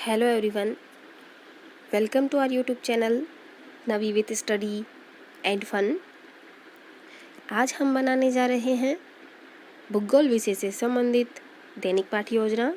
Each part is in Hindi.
Hello everyone, welcome to our YouTube channel Navi with study and fun. आज हम बनाने जा रहे हैं भूगोल विषय से संबंधित दैनिक पाठ्य योजना,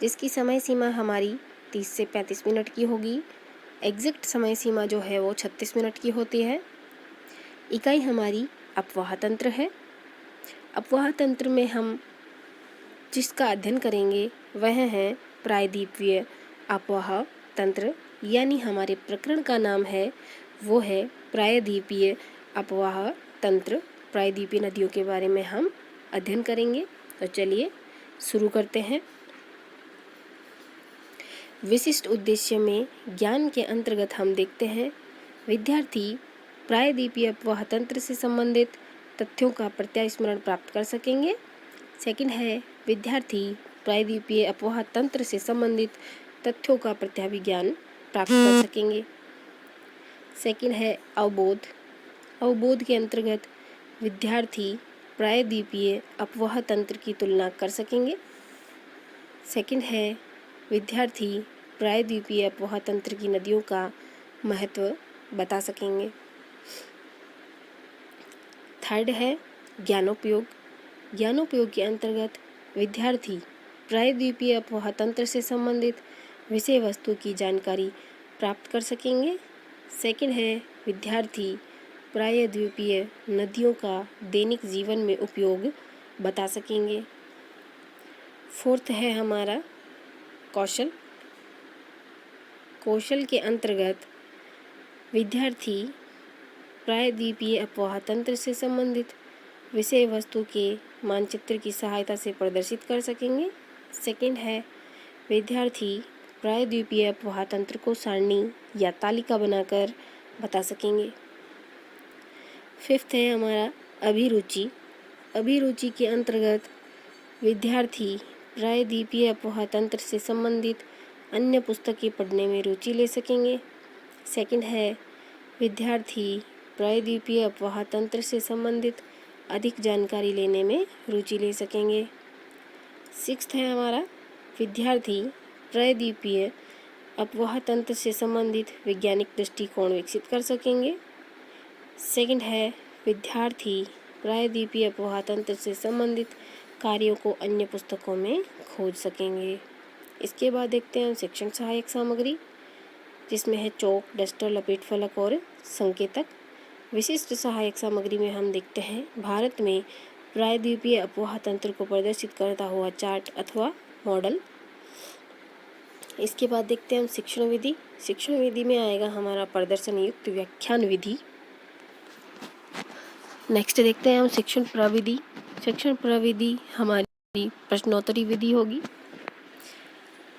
जिसकी समय सीमा हमारी 30 से 35 मिनट की होगी। एग्जैक्ट समय सीमा जो है वो 36 मिनट की होती है। इकाई हमारी अपवाह तंत्र है। अपवाह तंत्र में हम जिसका अध्ययन करेंगे वह है प्रायद्वीपीय अपवाह तंत्र, यानी हमारे प्रकरण का नाम है वो है प्रायद्वीपीय अपवाह तंत्र। प्रायद्वीपीय नदियों के बारे में हम अध्ययन करेंगे। तो चलिए शुरू करते हैं। विशिष्ट उद्देश्य में ज्ञान के अंतर्गत हम देखते हैं विद्यार्थी प्रायद्वीपीय अपवाह तंत्र से संबंधित तथ्यों का प्रत्यास्मरण प्राप्त कर सकेंगे। सेकंड है विद्यार्थी प्रायद्वीपीय अपवाह तंत्र से संबंधित तथ्यों का प्रत्याभिज्ञान प्राप्त कर सकेंगे। सेकंड है अवबोध। अवबोध के अंतर्गत विद्यार्थी प्रायद्वीपीय अपवाह तंत्र की तुलना कर सकेंगे। सेकंड है विद्यार्थी प्रायद्वीपीय अपवाह तंत्र की नदियों का महत्व बता सकेंगे। थर्ड है ज्ञानोपयोग। ज्ञानोपयोग के अंतर्गत विद्यार्थी प्रायद्वीपीय अपवाह तंत्र से संबंधित विषय वस्तु की जानकारी प्राप्त कर सकेंगे। सेकंड है विद्यार्थी प्रायद्वीपीय नदियों का दैनिक जीवन में उपयोग बता सकेंगे। फोर्थ है हमारा कौशल। कौशल के अंतर्गत विद्यार्थी प्रायद्वीपीय अपवाह तंत्र से संबंधित विषय वस्तु के मानचित्र की सहायता से प्रदर्शित कर सकेंगे। सेकंड है विद्यार्थी प्रायद्वीपीय अपवाह तंत्र को सारणी या तालिका बनाकर बता सकेंगे। फिफ्थ है हमारा अभिरुचि। अभिरुचि के अंतर्गत विद्यार्थी प्रायद्वीपीय अपवाह तंत्र से संबंधित अन्य पुस्तकें पढ़ने में रुचि ले सकेंगे। सेकंड है विद्यार्थी प्रायद्वीपीय अपवाह तंत्र से संबंधित अधिक जानकारी लेने में रुचि ले सकेंगे। सिक्स्थ है हमारा विद्यार्थी प्रायद्वीपीय अपवाह तंत्र से संबंधित वैज्ञानिक दृष्टिकोण विकसित कर सकेंगे। सेकंड है विद्यार्थी प्रायद्वीपीय अपवाह तंत्र से संबंधित कार्यों को अन्य पुस्तकों में खोज सकेंगे। इसके बाद देखते हैं हम शिक्षण सहायक सामग्री, जिसमें है चौक, डस्टर, लपेट फलक और संकेतक। विशिष्ट सहायक सामग्री में हम देखते हैं भारत में प्रायद्वीपीय अपवाह तंत्र को प्रदर्शित करता हुआ चार्ट अथवा मॉडल। इसके बाद देखते हैं हम शिक्षण विधि। शिक्षण विधि में आएगा हमारा प्रदर्शन युक्त व्याख्यान विधि। नेक्स्ट देखते हैं हम शिक्षण प्रविधि। शिक्षण प्रविधि हमारी प्रश्नोत्तरी विधि होगी।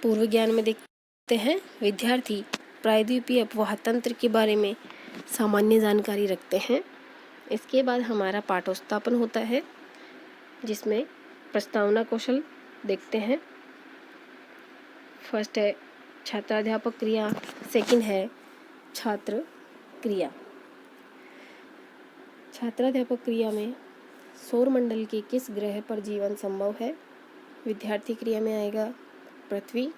पूर्व ज्ञान में देखते हैं विद्यार्थी प्रायद्वीपीय अपवाह तंत्र के बारे में सामान्य जानकारी रखते हैं। इसके बाद हमारा पाठोत्स्थापन होता है, जिसमें प्रस्तावना कौशल देखते हैं। फर्स्ट है छात्राध्यापक क्रिया, सेकंड है छात्र क्रिया। छात्राध्यापक क्रिया में सौरमंडल के किस ग्रह पर जीवन संभव है। विद्यार्थी क्रिया में आएगा पृथ्वी।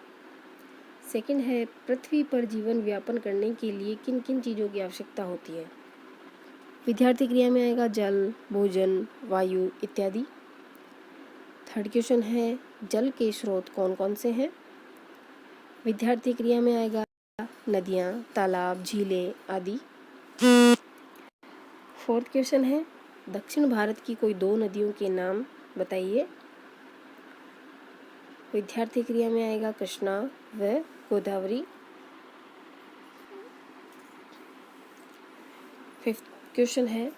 सेकंड है पृथ्वी पर जीवन व्यापन करने के लिए किन किन चीज़ों की आवश्यकता होती है। विद्यार्थी क्रिया में आएगा जल, भोजन, वायु इत्यादि। थर्ड क्वेश्चन है जल के स्रोत कौन कौन से हैं। विद्यार्थी क्रिया में आएगा नदियाँ, तालाब, झीलें आदि। फोर्थ क्वेश्चन है दक्षिण भारत की कोई दो नदियों के नाम बताइए। विद्यार्थी क्रिया में आएगा कृष्णा व गोदावरी। फिफ्थ क्वेश्चन है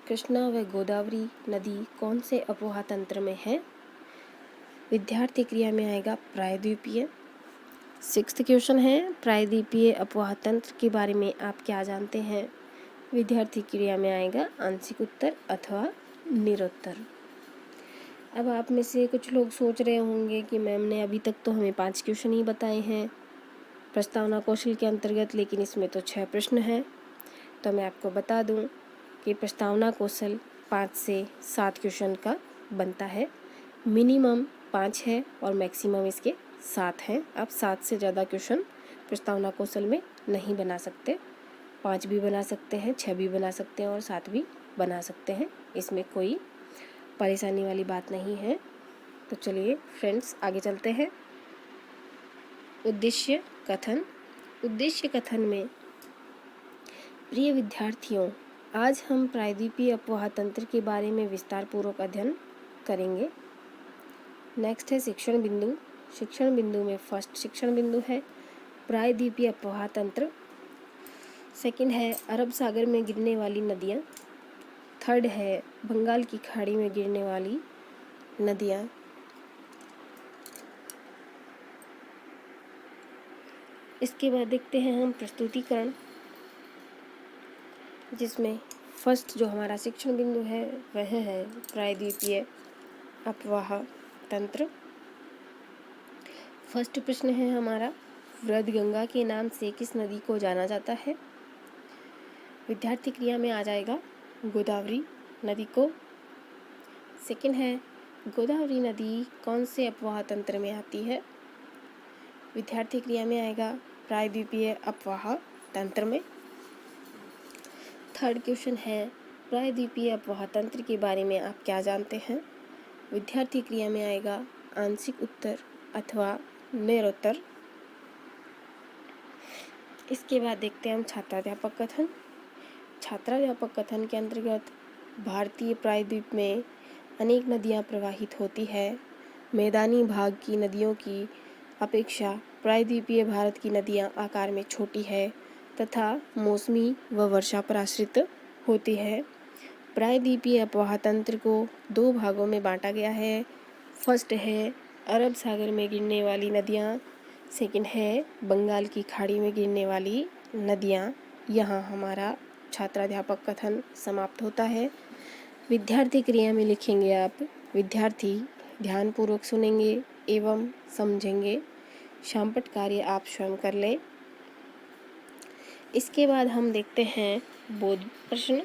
कृष्णा व गोदावरी नदी कौन से अपवाह तंत्र में है। विद्यार्थी क्रिया में आएगा प्रायद्वीपीय। सिक्स्थ क्वेश्चन है प्रायद्वीपीय अपवाह तंत्र के बारे में आप क्या जानते हैं। विद्यार्थी क्रिया में आएगा आंशिक उत्तर अथवा निरुत्तर। अब आप में से कुछ लोग सोच रहे होंगे कि मैम ने अभी तक तो हमें 5 क्वेश्चन ही बताए हैं प्रस्तावना कौशल के अंतर्गत, लेकिन इसमें तो 6 प्रश्न हैं। तो मैं आपको बता दूं कि प्रस्तावना कौशल 5 से 7 क्वेश्चन का बनता है। मिनिमम 5 है और मैक्सिमम इसके 7 हैं। आप 7 से ज़्यादा क्वेश्चन प्रस्तावना कौशल में नहीं बना सकते। 5 भी बना सकते हैं, 6 भी बना सकते हैं और 7 भी बना सकते हैं। इसमें कोई परेशानी वाली बात नहीं है। तो चलिए फ्रेंड्स, आगे चलते हैं। उद्देश्य कथन। उद्देश्य कथन में, प्रिय विद्यार्थियों, आज हम प्रायद्वीपीय अफवाह तंत्र के बारे में विस्तार पूर्वक अध्ययन करेंगे। नेक्स्ट है शिक्षण बिंदु। शिक्षण बिंदु में फर्स्ट शिक्षण बिंदु है प्रायद्वीपीय अफवाह तंत्र। सेकंड है अरब सागर में गिरने वाली नदियाँ। थर्ड है बंगाल की खाड़ी में गिरने वाली नदियाँ। इसके बाद देखते हैं हम प्रस्तुतिकरण, जिसमें फर्स्ट जो हमारा शिक्षण बिंदु है वह है प्रायद्वीपीय अफवाह तंत्र। फर्स्ट प्रश्न है हमारा, वृद्धगंगा के नाम से किस नदी को जाना जाता है? विद्यार्थी क्रिया में आ जाएगा गोदावरी नदी को। सेकंड है, गोदावरी नदी कौन से अफवाह तंत्र में आती है? विद्यार्थी क्रिया में आएगा प्रायद्वीपीय अफवाह तंत्र में। थर्ड क्वेश्चन है, प्रायद्वीपीय अफवाह तंत्र के बारे में आप क्या जानते हैं? विद्यार्थी क्रिया में आएगा आंशिक उत्तर अथवा निरोत्तर। इसके बाद देखते हैं हम छात्राध्यापक कथन। छात्राध्यापक कथन के अंतर्गत भारतीय प्रायद्वीप में अनेक नदियां प्रवाहित होती है। मैदानी भाग की नदियों की अपेक्षा प्रायद्वीपीय भारत की नदियां आकार में छोटी है तथा मौसमी व वर्षा पर आश्रित होती है। प्रायद्वीपीय अफवाह तंत्र को 2 भागों में बांटा गया है। फर्स्ट है अरब सागर में गिरने वाली नदियाँ। सेकंड है बंगाल की खाड़ी में गिरने वाली नदियाँ। यहाँ हमारा छात्राध्यापक कथन समाप्त होता है। विद्यार्थी क्रिया में लिखेंगे आप, विद्यार्थी ध्यानपूर्वक सुनेंगे एवं समझेंगे। शामपट कार्य आप स्वयं कर लें। इसके बाद हम देखते हैं बोध प्रश्न।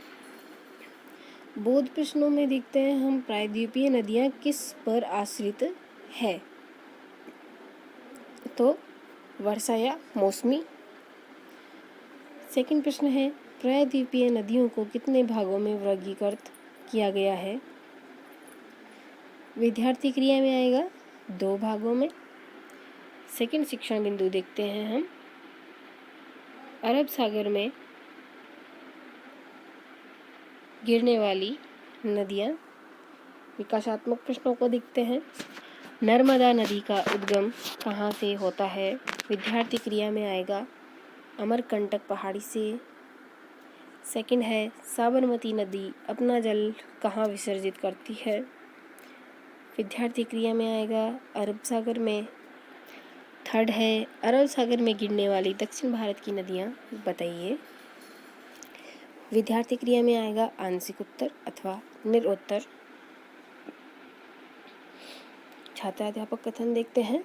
बोध प्रश्नों में देखते हैं हम प्रायद्वीपीय नदियाँ किस पर आश्रित है? तो वर्षा या मौसमी। सेकंड प्रश्न है, प्रायद्वीपीय नदियों को कितने भागों में वर्गीकृत किया गया है? विद्यार्थी क्रिया में आएगा 2 भागों में। सेकंड शिक्षण बिंदु देखते हैं हम, अरब सागर में गिरने वाली नदियाँ। विकासात्मक प्रश्नों को देखते हैं। नर्मदा नदी का उद्गम कहाँ से होता है? विद्यार्थी क्रिया में आएगा अमरकंटक पहाड़ी से। सेकंड है, साबरमती नदी अपना जल कहाँ विसर्जित करती है? विद्यार्थी क्रिया में आएगा अरब सागर में। थर्ड है, अरब सागर में गिरने वाली दक्षिण भारत की नदियाँ बताइए। विद्यार्थी क्रिया में आएगा आंशिक उत्तर अथवा निरोत्तर। छात्राध्यापक कथन देखते हैं।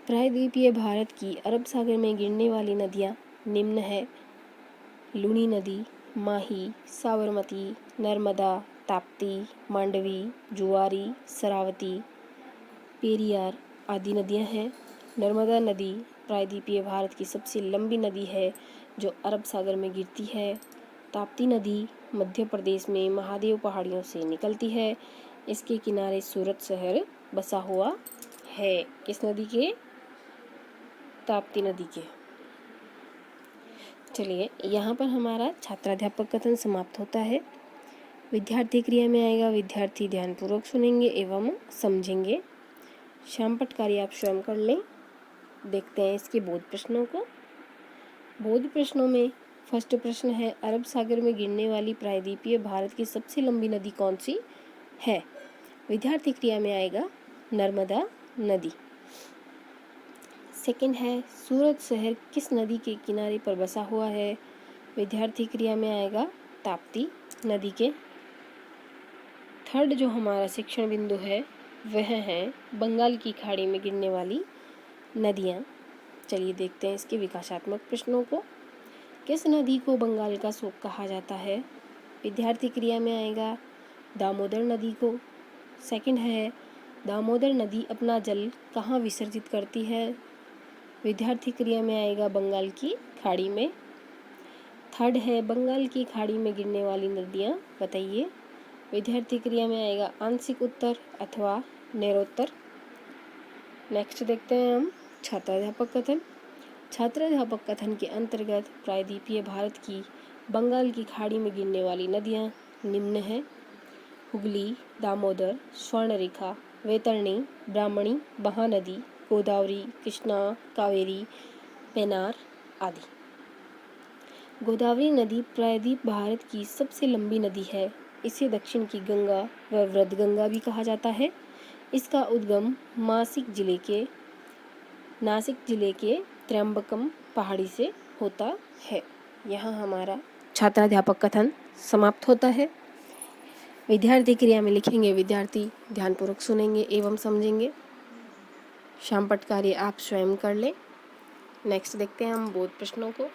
प्रायद्वीपीय भारत की अरब सागर में गिरने वाली नदियाँ निम्न है: लूनी नदी, माही, साबरमती, नर्मदा, ताप्ती, मांडवी, जुआरी, शरावती, पेरियार आदि नदियाँ हैं। नर्मदा नदी प्रायद्वीपीय भारत की सबसे लंबी नदी है जो अरब सागर में गिरती है। ताप्ती नदी मध्य प्रदेश में महादेव पहाड़ियों से निकलती है। इसके किनारे सूरत शहर बसा हुआ है। किस नदी के? ताप्ती नदी के। चलिए, यहाँ पर हमारा छात्राध्यापक कथन समाप्त होता है। विद्यार्थी क्रिया में आएगा, विद्यार्थी ध्यानपूर्वक सुनेंगे एवं समझेंगे। शामपट कार्य आप स्वयं कर लें। देखते हैं इसके बोध प्रश्नों को। बोध प्रश्नों में फर्स्ट प्रश्न है, अरब सागर में गिरने वाली प्रायद्वीपीय भारत की सबसे लंबी नदी कौन सी है? विद्यार्थी क्रिया में आएगा नर्मदा नदी। सेकंड है, सूरत शहर किस नदी के किनारे पर बसा हुआ है? विद्यार्थी क्रिया में आएगा ताप्ती नदी के। थर्ड जो हमारा शिक्षण बिंदु है वह है बंगाल की खाड़ी में गिरने वाली नदियाँ। चलिए देखते हैं इसके विकासात्मक प्रश्नों को। किस नदी को बंगाल का शोक कहा जाता है? विद्यार्थी क्रिया में आएगा दामोदर नदी को। सेकंड है, दामोदर नदी अपना जल कहाँ विसर्जित करती है? विद्यार्थी क्रिया में आएगा बंगाल की खाड़ी में। थर्ड है बंगाल की खाड़ी में गिरने वाली नदियाँ बताइए। विद्यार्थी क्रिया में आएगा आंशिक उत्तर अथवा नेरोत्तर। नेक्स्ट देखते हैं हम छात्राध्यापक कथन। छात्राध्यापक कथन के अंतर्गत प्रायद्वीपीय भारत की बंगाल की खाड़ी में गिरने वाली नदियाँ निम्न हैं: हुगली, दामोदर, स्वर्णरेखा, वैतरणी, ब्राह्मणी, महानदी, गोदावरी, कृष्णा, कावेरी, पेनार आदि। गोदावरी नदी प्रायद्वीप भारत की सबसे लंबी नदी है। इसे दक्षिण की गंगा व वृद्धगंगा भी कहा जाता है। इसका उद्गम नासिक जिले के त्र्यंबकम पहाड़ी से होता है। यहाँ हमारा छात्राध्यापक कथन समाप्त होता है। विद्यार्थी क्रिया में लिखेंगे विद्यार्थी ध्यानपूर्वक सुनेंगे एवं समझेंगे। शामपट कार्य आप स्वयं कर लें। नेक्स्ट देखते हैं हम बोध प्रश्नों को।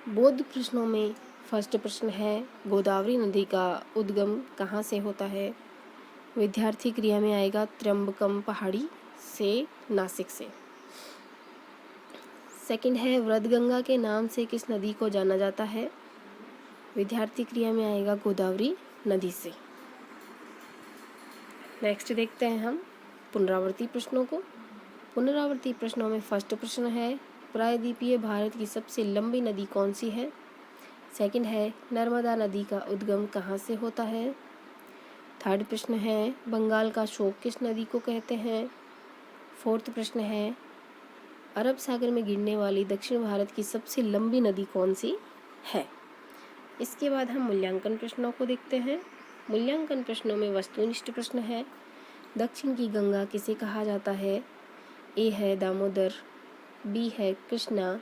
बोध प्रश्नों में फर्स्ट प्रश्न है गोदावरी नदी का उद्गम कहाँ से होता है? विद्यार्थी क्रिया में आएगा त्र्यंबकम पहाड़ी से, नासिक से। सेकंड है वृद्धगंगा के नाम से किस नदी को जाना जाता है? विद्यार्थी क्रिया में आएगा गोदावरी नदी से। नेक्स्ट देखते हैं हम पुनरावर्ती प्रश्नों को। पुनरावर्ती प्रश्नों में फर्स्ट प्रश्न है प्रायद्वीपीय भारत की सबसे लंबी नदी कौन सी है? सेकंड है नर्मदा नदी का उद्गम कहाँ से होता है? थर्ड प्रश्न है बंगाल का शोक किस नदी को कहते हैं? फोर्थ प्रश्न है अरब सागर में गिरने वाली दक्षिण भारत की सबसे लंबी नदी कौन सी है? इसके बाद हम मूल्यांकन प्रश्नों को देखते हैं। मूल्यांकन प्रश्नों में वस्तुनिष्ठ प्रश्न है दक्षिण की गंगा किसे कहा जाता है? ए है दामोदर, बी है कृष्णा,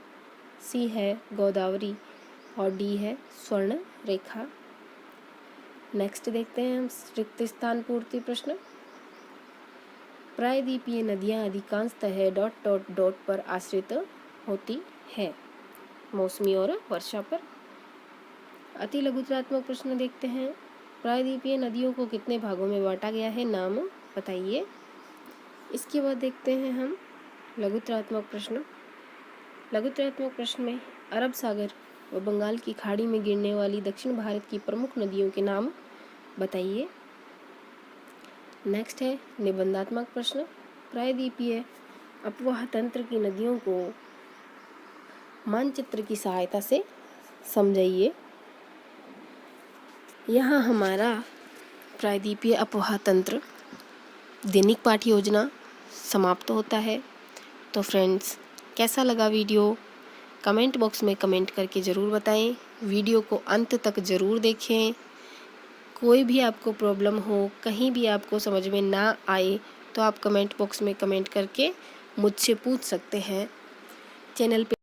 सी है गोदावरी और डी है स्वर्ण रेखा। नेक्स्ट देखते हैं हम रिक्त स्थान पूर्ति प्रश्न। प्रायद्वीपीय नदियाँ अधिकांशतः ... पर आश्रित होती है, मौसमी और वर्षा पर। अति लघुतरात्मक प्रश्न देखते हैं। प्रायद्वीपीय नदियों को कितने भागों में बांटा गया है, नाम बताइए। इसके बाद देखते हैं हम लघुतरात्मक प्रश्न। लघुतरात्मक प्रश्न में अरब सागर व बंगाल की खाड़ी में गिरने वाली दक्षिण भारत की प्रमुख नदियों के नाम बताइए। नेक्स्ट है निबंधात्मक प्रश्न। प्रायद्वीपीय अपवाह तंत्र की नदियों को मानचित्र की सहायता से समझाइए। यहाँ हमारा प्रायद्वीपीय अपवाह तंत्र दैनिक पाठ्य योजना समाप्त होता है। तो फ्रेंड्स, कैसा लगा वीडियो? कमेंट बॉक्स में कमेंट करके ज़रूर बताएं। वीडियो को अंत तक ज़रूर देखें। कोई भी आपको प्रॉब्लम हो, कहीं भी आपको समझ में ना आए तो आप कमेंट बॉक्स में कमेंट करके मुझसे पूछ सकते हैं। चैनल पे